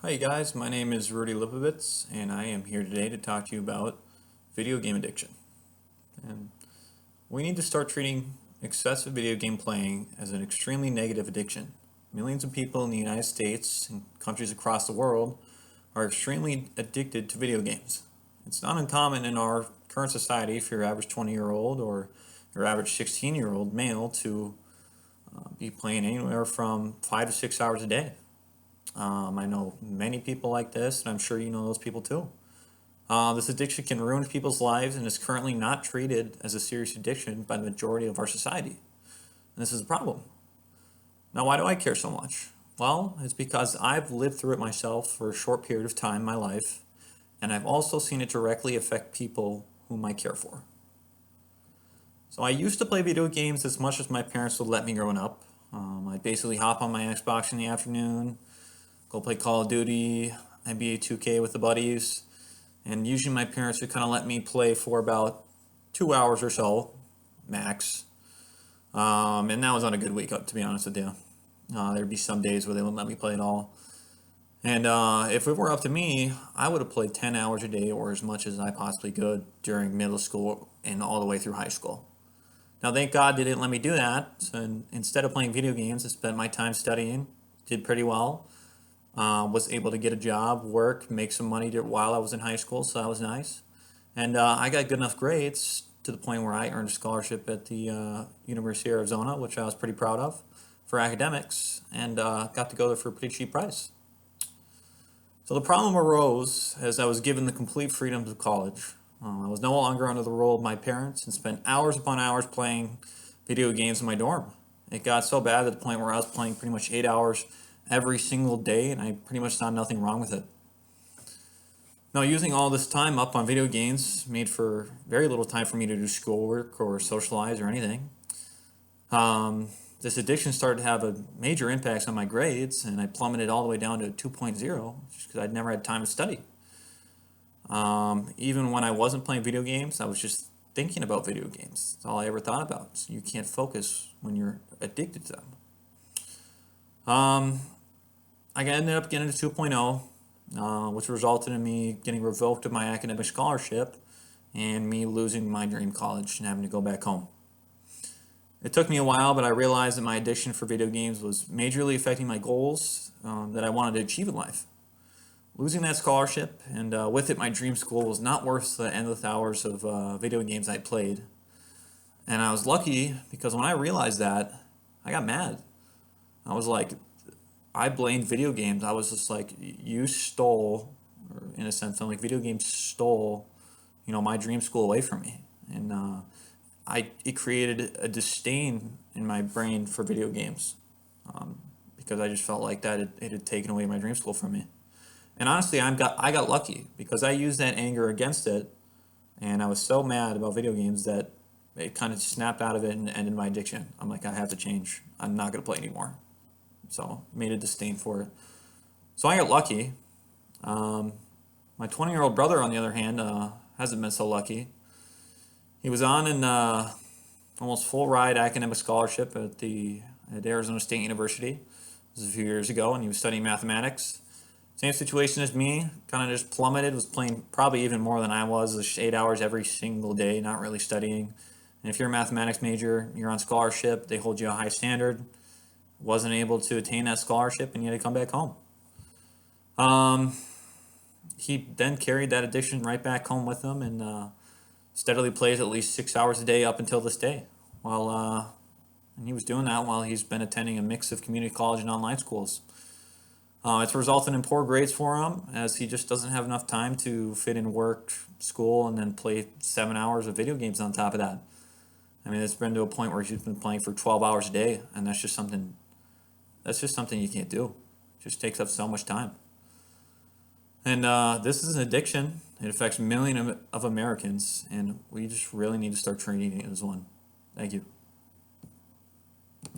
Hi guys, my name is Rudy Lipovitz, and I am here today to talk to you about video game addiction. And we need to start treating excessive video game playing as an extremely negative addiction. Millions of people in the United States and countries across the world are extremely addicted to video games. It's not uncommon in our current society for your average 20-year-old or your average 16-year-old male to be playing anywhere from 5 to 6 hours a day. I know many people like this, and I'm sure you know those people too. This addiction can ruin people's lives and is currently not treated as a serious addiction by the majority of our society. And this is a problem. Now, why do I care so much? Well, it's because I've lived through it myself for a short period of time in my life, and I've also seen it directly affect people whom I care for. So I used to play video games as much as my parents would let me growing up. I'd basically hop on my Xbox in the afternoon, go play Call of Duty, NBA 2K with the buddies, and usually my parents would kind of let me play for about 2 hours or so, max. And that was on a good week, to be honest with you. There'd be some days where they wouldn't let me play at all. And if it were up to me, I would have played 10 hours a day or as much as I possibly could during middle school and all the way through high school. Now, thank God they didn't let me do that. And instead of playing video games, I spent my time studying, did pretty well. Was able to get a job, work, make some money while I was in high school, so that was nice. And I got good enough grades to the point where I earned a scholarship at the University of Arizona, which I was pretty proud of for academics, and got to go there for a pretty cheap price. So the problem arose as I was given the complete freedoms of college. I was no longer under the rule of my parents and spent hours upon hours playing video games in my dorm. It got so bad at the point where I was playing pretty much 8 hours every single day, and I pretty much saw nothing wrong with it. Now, using all this time up on video games made for very little time for me to do schoolwork or socialize or anything. This addiction started to have a major impact on my grades, and I plummeted all the way down to 2.0 just because I'd never had time to study. Even when I wasn't playing video games, I was just thinking about video games. That's all I ever thought about. So you can't focus when you're addicted to them. I ended up getting to 2.0, which resulted in me getting revoked of my academic scholarship and me losing my dream college and having to go back home. It took me a while, but I realized that my addiction for video games was majorly affecting my goals that I wanted to achieve in life. Losing that scholarship and with it my dream school was not worth the endless hours of video games I played. And I was lucky because when I realized that, I got mad. I was like, I blamed video games. I was just like, you stole, or in a sense, I'm like, video games stole, my dream school away from me. And it created a disdain in my brain for video games because I just felt like that it had taken away my dream school from me. And honestly, I got lucky because I used that anger against it, and I was so mad about video games that it kind of snapped out of it and ended my addiction. I'm like, I have to change. I'm not going to play anymore. So made a disdain for it. So I got lucky. My 20-year-old brother, on the other hand, hasn't been so lucky. He was on an almost full ride academic scholarship at Arizona State University. This was a few years ago, and he was studying mathematics. Same situation as me, kind of just plummeted, was playing probably even more than I was, just 8 hours every single day, not really studying. And if you're a mathematics major, you're on scholarship, they hold you a high standard. Wasn't able to attain that scholarship and he had to come back home. He then carried that addiction right back home with him and steadily plays at least 6 hours a day up until this day. And he was doing that while he's been attending a mix of community college and online schools. It's resulted in poor grades for him as he just doesn't have enough time to fit in work, school, and then play 7 hours of video games on top of that. I mean, it's been to a point where he's been playing for 12 hours a day, and that's just something you can't do. It just takes up so much time. And this is an addiction. It affects millions of Americans, and we just really need to start treating it as one. Thank you.